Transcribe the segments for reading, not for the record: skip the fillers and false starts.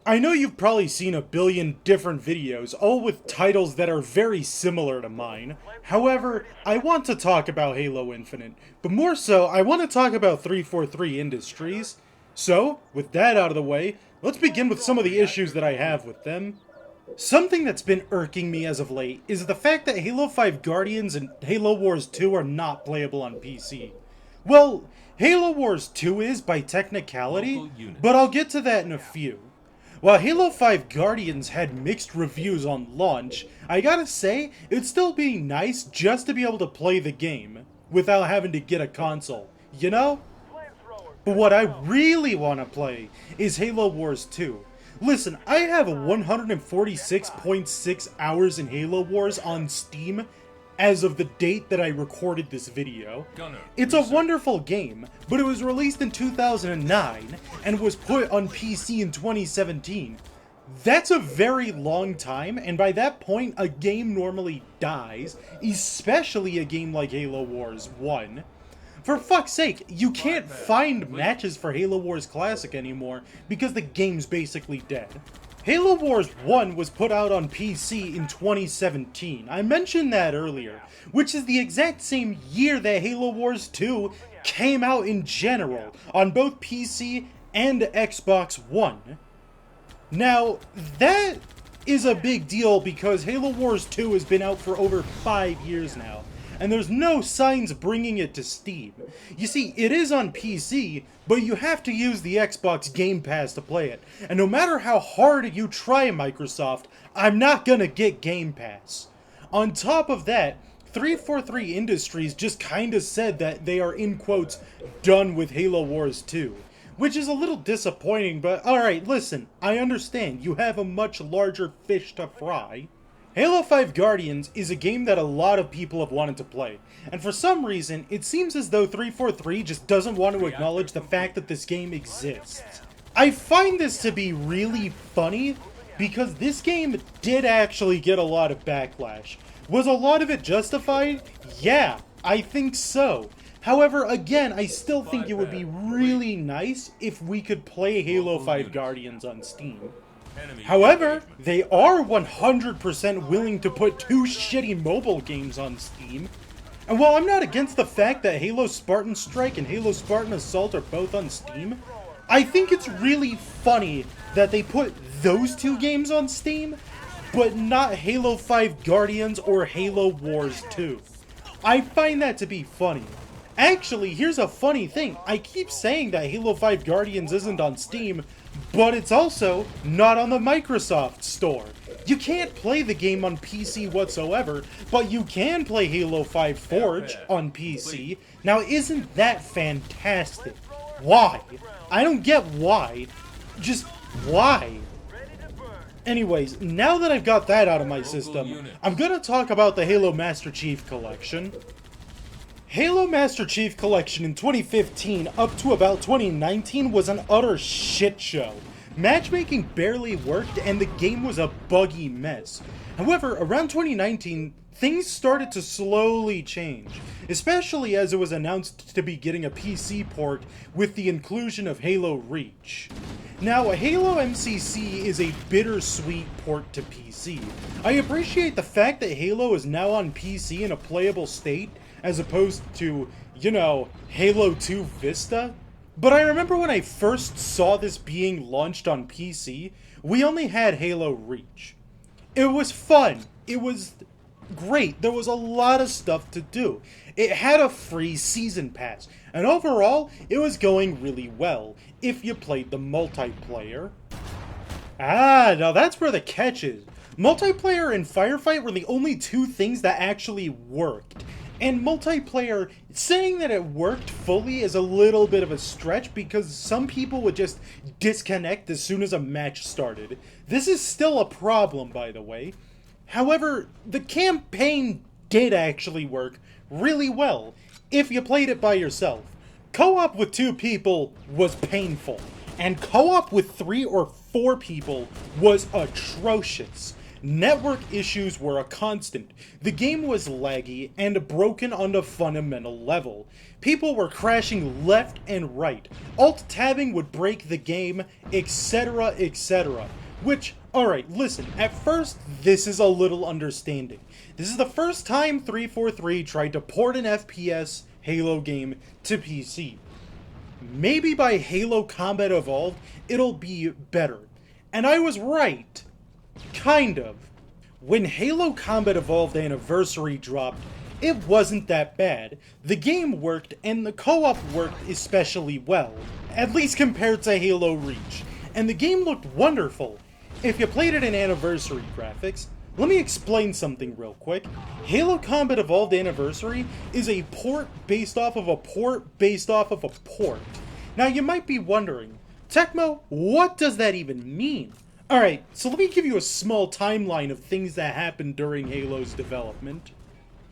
I know you've probably seen a billion different videos, all with titles that are very similar to mine. However, I want to talk about Halo Infinite, but more so, I want to talk about 343 Industries. So, with that out of the way, let's begin with some of the issues that I have with them. Something that's been irking me as of late is the fact that Halo 5 Guardians and Halo Wars 2 are not playable on PC. Well, Halo Wars 2 is by technicality, but I'll get to that in a few. While Halo 5 Guardians had mixed reviews on launch, I gotta say, it'd still be nice just to be able to play the game without having to get a console, you know? But what I really want to play is Halo Wars 2. Listen, I have 146.6 hours in Halo Wars on Steam as of the date that I recorded this video. It's a wonderful game, but it was released in 2009 and was put on PC in 2017. That's a very long time, and by that point, a game normally dies, especially a game like Halo Wars 1. For fuck's sake, you can't find matches for Halo Wars Classic anymore because the game's basically dead. Halo Wars 1 was put out on PC in 2017, I mentioned that earlier, which is the exact same year that Halo Wars 2 came out in general, on both PC and Xbox One. Now, that is a big deal because Halo Wars 2 has been out for over 5 years now, and there's no signs bringing it to Steam. You see, it is on PC, but you have to use the Xbox Game Pass to play it. And no matter how hard you try, Microsoft, I'm not gonna get Game Pass. On top of that, 343 Industries just kinda said that they are, in quotes, done with Halo Wars 2. Which is a little disappointing, but alright, listen, I understand, you have a much larger fish to fry. Halo 5 Guardians is a game that a lot of people have wanted to play, and for some reason, it seems as though 343 just doesn't want to acknowledge the fact that this game exists. I find this to be really funny, because this game did actually get a lot of backlash. Was a lot of it justified? Yeah, I think so. However, again, I still think it would be really nice if we could play Halo 5 Guardians on Steam. However, they are 100% willing to put two shitty mobile games on Steam. And while I'm not against the fact that Halo Spartan Strike and Halo Spartan Assault are both on Steam, I think it's really funny that they put those two games on Steam, but not Halo 5 Guardians or Halo Wars 2. I find that to be funny. Actually, here's a funny thing. I keep saying that Halo 5 Guardians isn't on Steam, but it's also not on the Microsoft Store. You can't play the game on PC whatsoever, but you can play Halo 5 Forge on PC. Now, isn't that fantastic? Why? I don't get why. Just why? Anyways, now that I've got that out of my system, I'm gonna talk about the Halo Master Chief Collection. Halo Master Chief Collection in 2015 up to about 2019 was an utter shit show. Matchmaking barely worked and the game was a buggy mess. However, around 2019, things started to slowly change, especially as it was announced to be getting a PC port with the inclusion of Halo Reach. Now, Halo MCC is a bittersweet port to PC. I appreciate the fact that Halo is now on PC in a playable state, as opposed to, you know, Halo 2 Vista. But I remember when I first saw this being launched on PC, we only had Halo Reach. It was fun. It was great. There was a lot of stuff to do. It had a free season pass, and overall, it was going really well, if you played the multiplayer. Ah, now that's where the catch is. Multiplayer and Firefight were the only two things that actually worked. And multiplayer, saying that it worked fully is a little bit of a stretch because some people would just disconnect as soon as a match started. This is still a problem, by the way. However, the campaign did actually work really well if you played it by yourself. Co-op with 2 people was painful, and co-op with 3 or 4 people was atrocious. network issues were a constant. The game was laggy and broken on a fundamental level. People were crashing left and right. Alt-tabbing would break the game, etc, etc. Which, alright, listen, at first, this is a little understanding. This is the first time 343 tried to port an FPS Halo game to PC. Maybe by Halo Combat Evolved, it'll be better. And I was right. Kind of. When Halo Combat Evolved Anniversary dropped, it wasn't that bad. The game worked, and the co-op worked especially well. At least compared to Halo Reach. And the game looked wonderful. If you played it in Anniversary graphics, let me explain something real quick. Halo Combat Evolved Anniversary is a port based off of a port based off of a port. Now you might be wondering, Techmo, what does that even mean? Alright, so let me give you a small timeline of things that happened during Halo's development.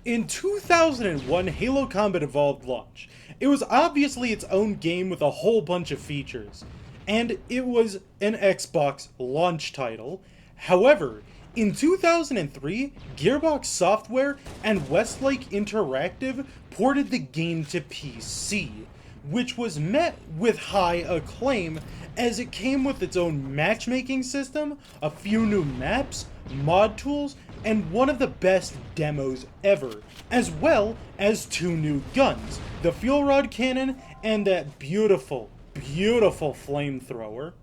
In 2001, Halo Combat Evolved launched. It was obviously its own game with a whole bunch of features, and it was an Xbox launch title. However, in 2003, Gearbox Software and Westlake Interactive ported the game to PC, which was met with high acclaim as it came with its own matchmaking system, a few new maps, mod tools, and one of the best demos ever, as well as 2 new guns, the fuel rod cannon and that beautiful, beautiful flamethrower.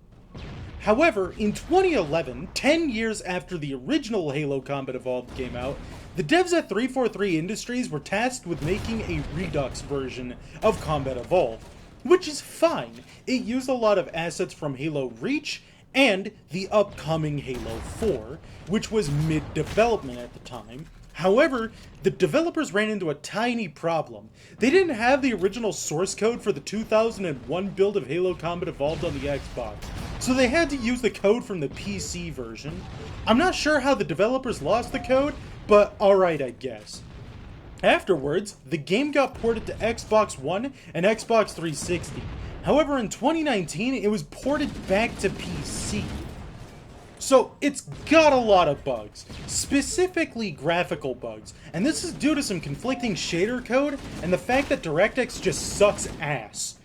However, in 2011, 10 years after the original Halo Combat Evolved came out, the devs at 343 Industries were tasked with making a Redux version of Combat Evolved, which is fine. It used a lot of assets from Halo Reach and the upcoming Halo 4, which was mid-development at the time. However, the developers ran into a tiny problem. They didn't have the original source code for the 2001 build of Halo Combat Evolved on the Xbox, so they had to use the code from the PC version. I'm not sure how the developers lost the code, but alright, I guess. Afterwards, the game got ported to Xbox One and Xbox 360. However, in 2019, it was ported back to PC. So, it's got a lot of bugs, specifically graphical bugs, and this is due to some conflicting shader code and the fact that DirectX just sucks ass.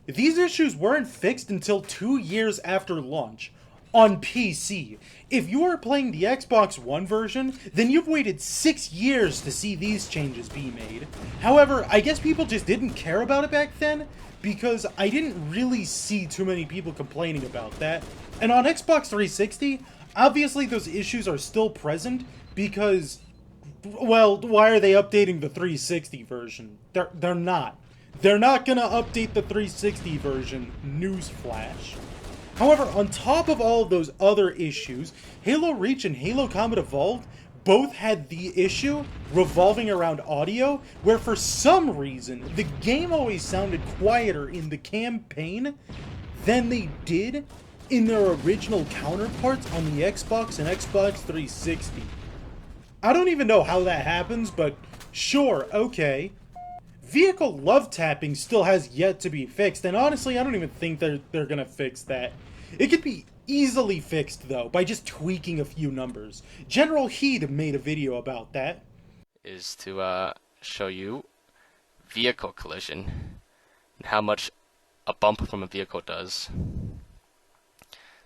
These issues weren't fixed until 2 years after launch, on PC. If you are playing the Xbox One version, then you've waited 6 years to see these changes be made. However, I guess people just didn't care about it back then, because I didn't really see too many people complaining about that. And on Xbox 360, obviously those issues are still present because, well, why are they updating the 360 version? They're not. They're not gonna update the 360 version, newsflash. However, on top of all of those other issues, Halo Reach and Halo Combat Evolved both had the issue revolving around audio, where for some reason, the game always sounded quieter in the campaign than they did in their original counterparts on the Xbox and Xbox 360. I don't even know how that happens, but sure, okay. Vehicle love tapping still has yet to be fixed, and honestly, I don't even think they're gonna fix that. It could be easily fixed, though, by just tweaking a few numbers. General Heed made a video about that. Is to show you vehicle collision and how much a bump from a vehicle does.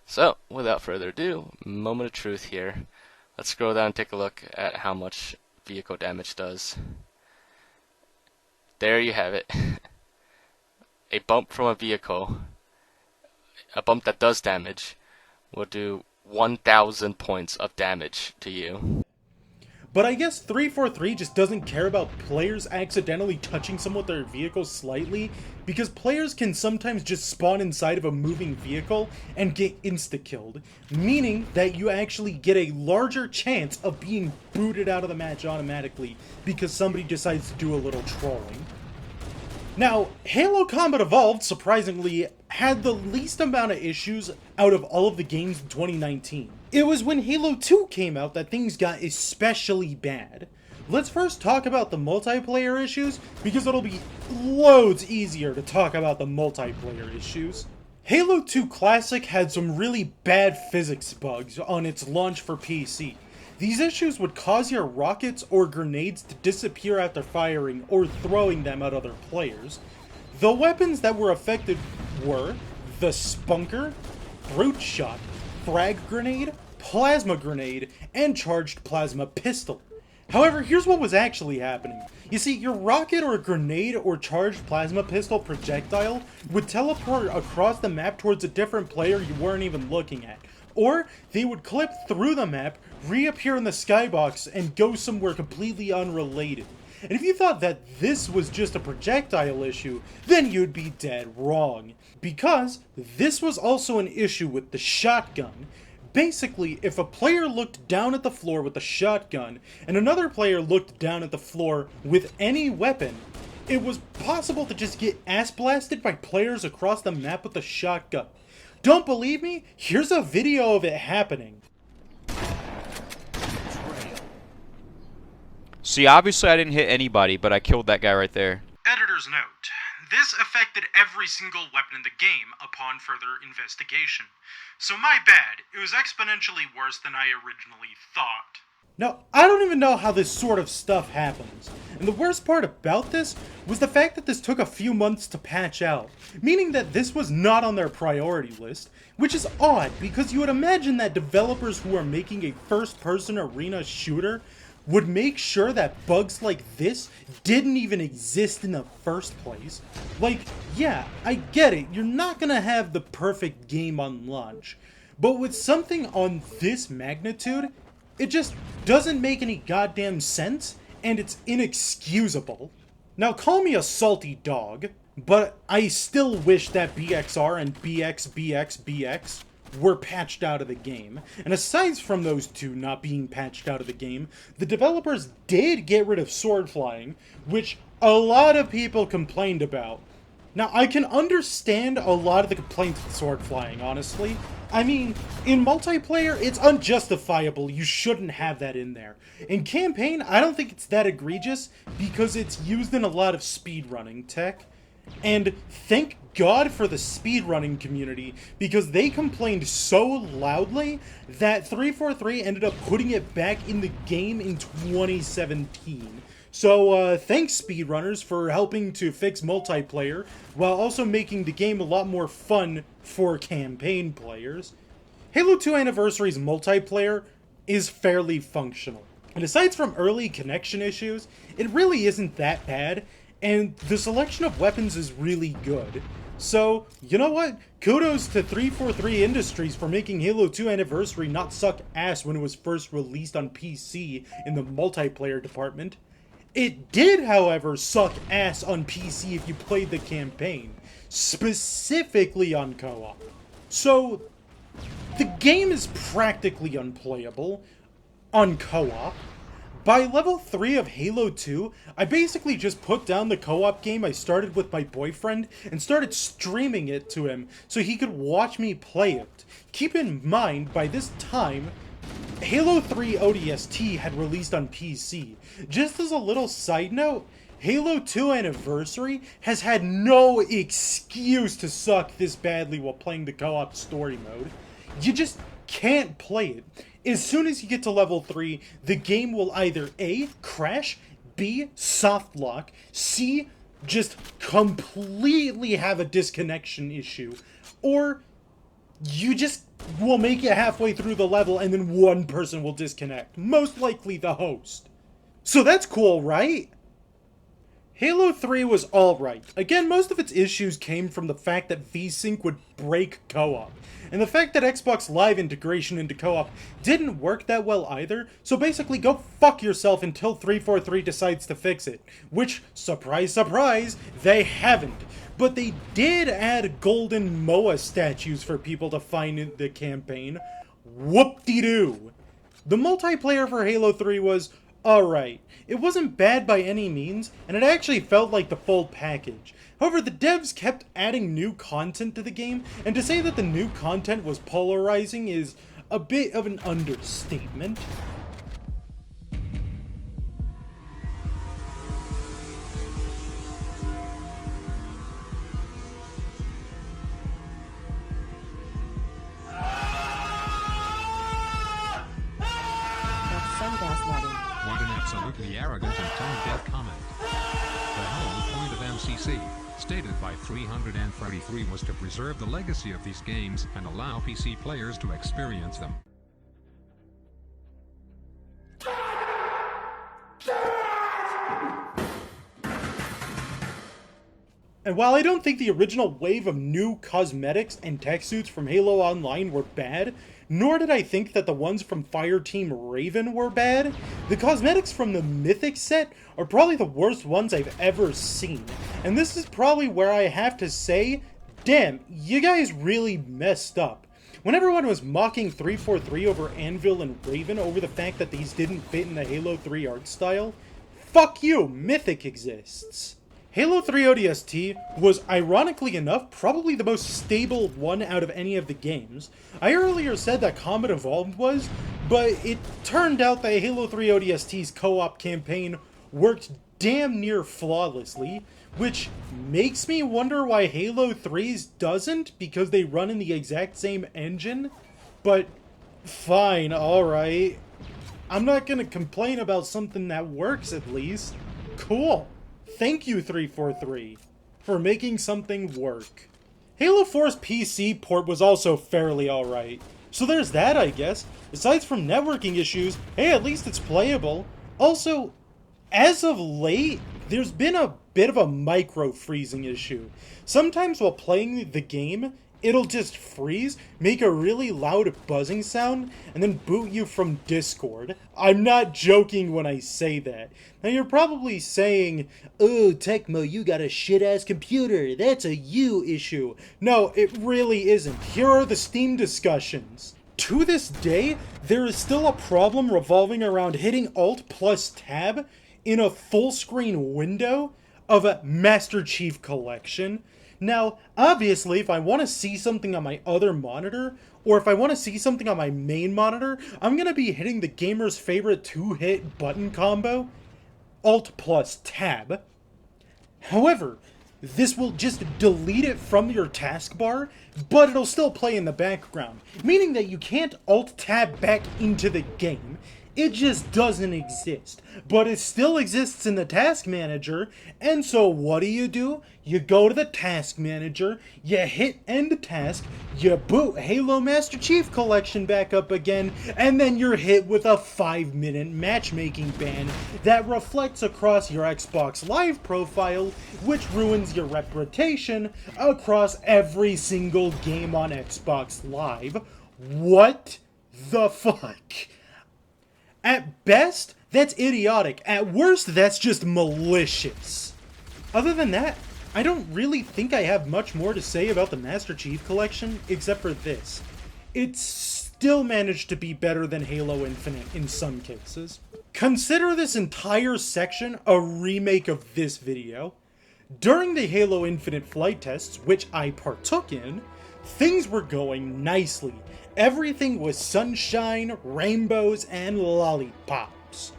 So, without further ado, moment of truth here. Let's scroll down and take a look at how much vehicle damage does. There you have it. A bump from a vehicle, a bump that does damage, will do 1,000 points of damage to you. But I guess 343 just doesn't care about players accidentally touching someone with their vehicle slightly, because players can sometimes just spawn inside of a moving vehicle and get insta-killed, meaning that you actually get a larger chance of being booted out of the match automatically because somebody decides to do a little trolling. Now, Halo Combat Evolved, surprisingly, had the least amount of issues out of all of the games in 2019. It was when Halo 2 came out that things got especially bad. Let's first talk about the multiplayer issues, because it'll be loads easier to talk about the multiplayer issues. Halo 2 Classic had some really bad physics bugs on its launch for PC. These issues would cause your rockets or grenades to disappear after firing or throwing them at other players. The weapons that were affected were the Spunker, Brute Shot, Frag Grenade, Plasma Grenade, and Charged Plasma Pistol. However, here's what was actually happening. You see, your rocket or grenade or charged plasma pistol projectile would teleport across the map towards a different player you weren't even looking at. Or, they would clip through the map, reappear in the skybox, and go somewhere completely unrelated. And if you thought that this was just a projectile issue, then you'd be dead wrong. Because this was also an issue with the shotgun. Basically, if a player looked down at the floor with a shotgun, and another player looked down at the floor with any weapon, it was possible to just get ass blasted by players across the map with a shotgun. Don't believe me? Here's a video of it happening. See, obviously I didn't hit anybody, but I killed that guy right there. Editor's note. This affected every single weapon in the game upon further investigation. So my bad, it was exponentially worse than I originally thought. Now, I don't even know how this sort of stuff happens. And the worst part about this was the fact that this took a few months to patch out, meaning that this was not on their priority list, which is odd because you would imagine that developers who are making a first-person arena shooter would make sure that bugs like this didn't even exist in the first place. Like, yeah, I get it, you're not gonna have the perfect game on launch, but with something on this magnitude, it just doesn't make any goddamn sense, and it's inexcusable. Now call me a salty dog, but I still wish that BXR and BXBXBX were patched out of the game. And aside from those two not being patched out of the game, the developers did get rid of sword flying, which a lot of people complained about. Now, I can understand a lot of the complaints with sword flying, honestly. I mean, in multiplayer, it's unjustifiable. You shouldn't have that in there. In campaign, I don't think it's that egregious because it's used in a lot of speedrunning tech. And thank God for the speedrunning community, because they complained so loudly that 343 ended up putting it back in the game in 2017. So, thanks speedrunners for helping to fix multiplayer, while also making the game a lot more fun for campaign players. Halo 2 Anniversary's multiplayer is fairly functional. And aside from early connection issues, it really isn't that bad, and the selection of weapons is really good. So, you know what? Kudos to 343 Industries for making Halo 2 Anniversary not suck ass when it was first released on PC in the multiplayer department. It did, however, suck ass on PC if you played the campaign, specifically on co-op. So, the game is practically unplayable on co-op. By level 3 of Halo 2, I basically just put down the co-op game I started with my boyfriend and started streaming it to him so he could watch me play it. Keep in mind, by this time, Halo 3 ODST had released on PC. Just as a little side note, Halo 2 Anniversary has had no excuse to suck this badly while playing the co-op story mode. You just can't play it. As soon as you get to level 3, the game will either A, crash, B, soft lock, C, just completely have a disconnection issue, or you just will make it halfway through the level and then one person will disconnect, most likely the host. So that's cool, right? Halo 3 was alright. Again, most of its issues came from the fact that VSync would break co-op, and the fact that Xbox Live integration into co-op didn't work that well either, so basically go fuck yourself until 343 decides to fix it. Which, surprise surprise, they haven't. But they did add golden MOA statues for people to find in the campaign. Whoop-de-doo. The multiplayer for Halo 3 was alright. It wasn't bad by any means, and it actually felt like the full package. However, the devs kept adding new content to the game, and to say that the new content was polarizing is a bit of an understatement. PC, stated by 333 was to preserve the legacy of these games and allow PC players to experience them. And while I don't think the original wave of new cosmetics and tech suits from Halo Online were bad, nor did I think that the ones from Fireteam Raven were bad, the cosmetics from the Mythic set are probably the worst ones I've ever seen. And this is probably where I have to say, damn, you guys really messed up. When everyone was mocking 343 over Anvil and Raven over the fact that these didn't fit in the Halo 3 art style, fuck you, Mythic exists. Halo 3 ODST was, ironically enough, probably the most stable one out of any of the games. I earlier said that Combat Evolved was, but it turned out that Halo 3 ODST's co-op campaign worked damn near flawlessly, which makes me wonder why Halo 3's doesn't, because they run in the exact same engine. But fine, alright. I'm not gonna complain about something that works, at least. Cool. Thank you, 343, for making something work. Halo 4's PC port was also fairly alright. So there's that, I guess. Aside from networking issues, hey, at least it's playable. Also, as of late, there's been a bit of a micro-freezing issue. Sometimes while playing the game, it'll just freeze, make a really loud buzzing sound, and then boot you from Discord. I'm not joking when I say that. Now you're probably saying, oh, Techmo, you got a shit-ass computer. That's a you issue. No, it really isn't. Here are the Steam discussions. To this day, there is still a problem revolving around hitting Alt plus Tab in a full-screen window of a Master Chief Collection. Now, obviously, if I want to see something on my other monitor, or if I want to see something on my main monitor, I'm going to be hitting the gamer's favorite two-hit button combo, Alt plus Tab. However, this will just delete it from your taskbar, but it'll still play in the background, meaning that you can't Alt-Tab back into the game. It just doesn't exist, but it still exists in the task manager, and so what do? You go to the task manager, you hit end task, you boot Halo Master Chief Collection back up again, and then you're hit with a 5-minute matchmaking ban that reflects across your Xbox Live profile, which ruins your reputation across every single game on Xbox Live. What the fuck? At best, that's idiotic. At worst, that's just malicious. Other than that, I don't really think I have much more to say about the Master Chief Collection, except for this. It's still managed to be better than Halo Infinite in some cases. Consider this entire section a remake of this video. During the Halo Infinite flight tests, which I partook in, things were going nicely. Everything was sunshine, rainbows, and lollipops.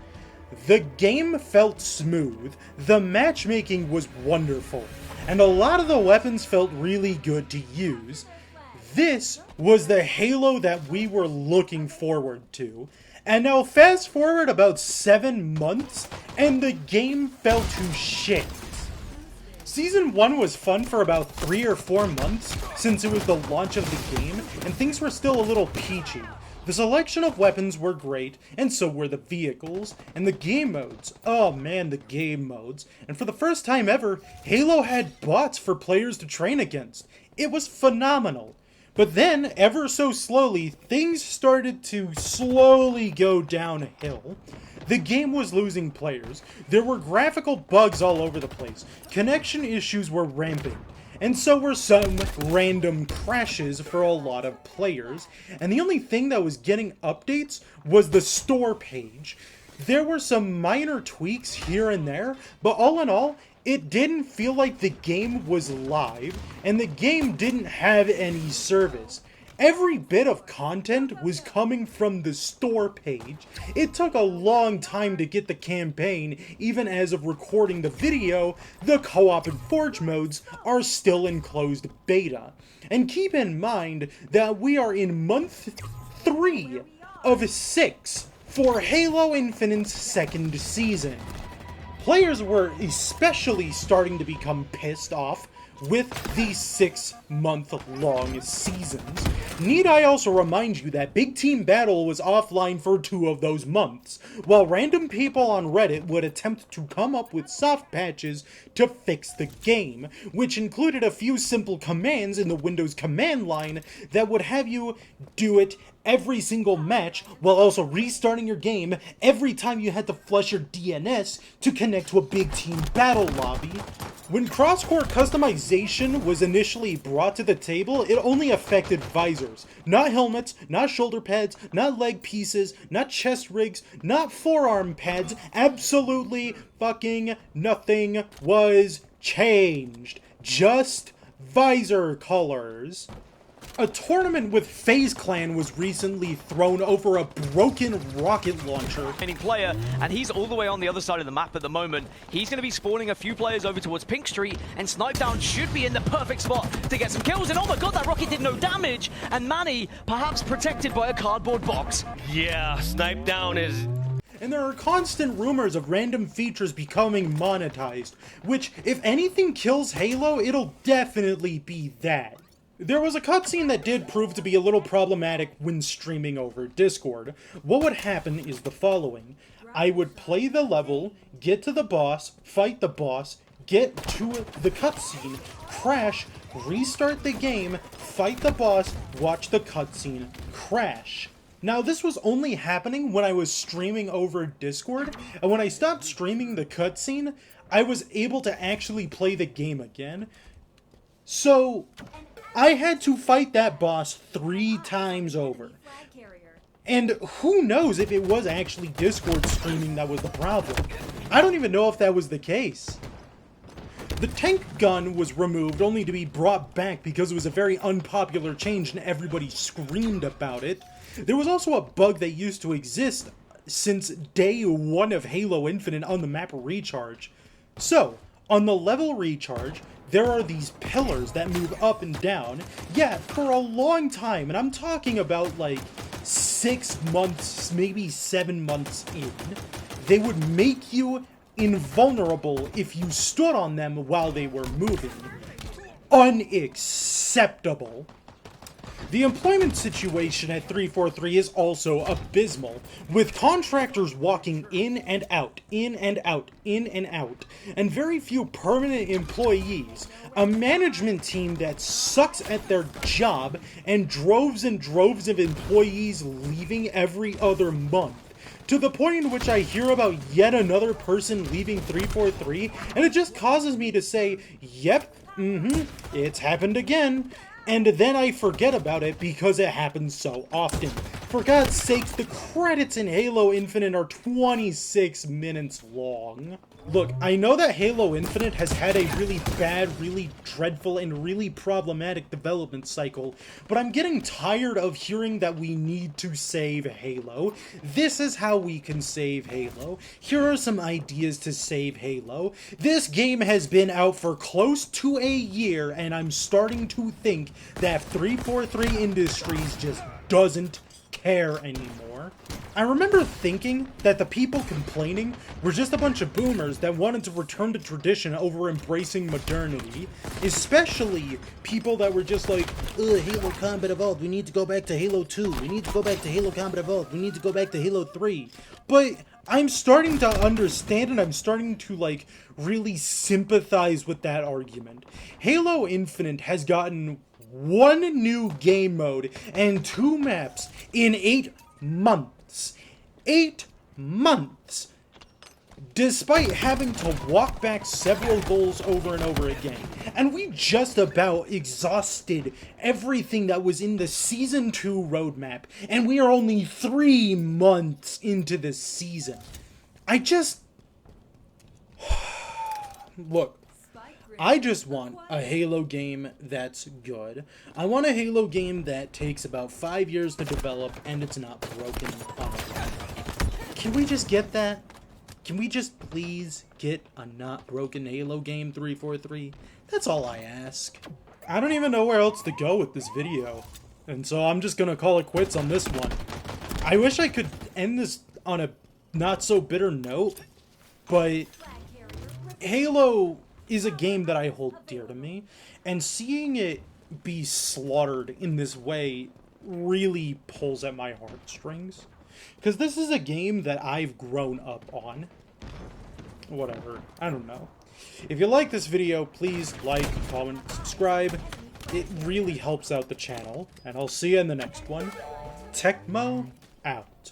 The game felt smooth, the matchmaking was wonderful, and a lot of the weapons felt really good to use. This was the Halo that we were looking forward to. And now fast forward about 7 months, and the game fell to shit. Season 1 was fun for about 3 or 4 months, since it was the launch of the game, and things were still a little peachy. The selection of weapons were great, and so were the vehicles, and the game modes. Oh man, the game modes. And for the first time ever, Halo had bots for players to train against. It was phenomenal. But then, ever so slowly, things started to slowly go downhill. The game was losing players, there were graphical bugs all over the place, connection issues were rampant, and so were some random crashes for a lot of players, and the only thing that was getting updates was the store page. There were some minor tweaks here and there, but all in all, it didn't feel like the game was live, and the game didn't have any service. Every bit of content was coming from the store page. It took a long time to get the campaign, even as of recording the video, the co-op and Forge modes are still in closed beta. And keep in mind that we are in month 3 of 6 for Halo Infinite's second season. players were especially starting to become pissed off with these 6-month-long seasons. Need I also remind you that Big Team Battle was offline for 2 of those months, while random people on Reddit would attempt to come up with soft patches to fix the game, which included a few simple commands in the Windows command line that would have you do it every single match, while also restarting your game every time you had to flush your DNS to connect to a Big Team Battle lobby. When cross-core customization was initially brought to the table, it only affected visors, not helmets, not shoulder pads, not leg pieces, not chest rigs, not forearm pads. Absolutely fucking nothing was changed. Just visor colors. A tournament with FaZe Clan was recently thrown over a broken rocket launcher. Player, and he's all the way on the other side of the map at the moment. He's going to be spawning a few players over towards Pink Street, and Snipedown should be in the perfect spot to get some kills. And oh my god, that rocket did no damage, and Manny perhaps protected by a cardboard box. Yeah, Snipedown is... And there are constant rumors of random features becoming monetized, which, if anything kills Halo, it'll definitely be that. There was a cutscene that did prove to be a little problematic when streaming over Discord. What would happen is the following. I would play the level, get to the boss, fight the boss, get to the cutscene, crash, restart the game, fight the boss, watch the cutscene, crash. Now, this was only happening when I was streaming over Discord, and when I stopped streaming the cutscene, I was able to actually play the game again. So I had to fight that boss 3 times over. And who knows if it was actually Discord streaming that was the problem. I don't even know if that was the case. The tank gun was removed only to be brought back because it was a very unpopular change and everybody screamed about it. There was also a bug that used to exist since day 1 of Halo Infinite on the map Recharge. So, on the level Recharge, there are these pillars that move up and down. Yeah, for a long time, and I'm talking about like 6 months, maybe 7 months in, they would make you invulnerable if you stood on them while they were moving. Unacceptable. The employment situation at 343 is also abysmal, with contractors walking in and out, in and out, in and out, and very few permanent employees, a management team that sucks at their job, and droves of employees leaving every other month. To the point in which I hear about yet another person leaving 343, and it just causes me to say, yep, it's happened again. And then I forget about it because it happens so often. For God's sakes, the credits in Halo Infinite are 26 minutes long. Look, I know that Halo Infinite has had a really bad, really dreadful, and really problematic development cycle, but I'm getting tired of hearing that we need to save Halo. This is how we can save Halo. Here are some ideas to save Halo. This game has been out for close to a year, and I'm starting to think that 343 Industries just doesn't care anymore. I remember thinking that the people complaining were just a bunch of boomers that wanted to return to tradition over embracing modernity, especially people that were just like, ugh, Halo Combat Evolved, we need to go back to Halo 2, we need to go back to Halo Combat Evolved, we need to go back to Halo 3. But I'm starting to understand and I'm starting to, like, really sympathize with that argument. Halo Infinite has gotten 1 new game mode and 2 maps in 8 months. 8 months! Despite having to walk back several goals over and over again. And we just about exhausted everything that was in the Season 2 roadmap, and we are only 3 months into this season. Look, I just want a Halo game that's good. I want a Halo game that takes about 5 years to develop and it's not broken on it. Can we just get that? Can we just please get a not broken Halo game, 343? That's all I ask. I don't even know where else to go with this video. And so I'm just gonna call it quits on this one. I wish I could end this on a not so bitter note, but Halo is a game that I hold dear to me, and seeing it be slaughtered in this way really pulls at my heartstrings. Because this is a game that I've grown up on. Whatever. I don't know. If you like this video, please like, comment, subscribe. It really helps out the channel. And I'll see you in the next one. Techmo out.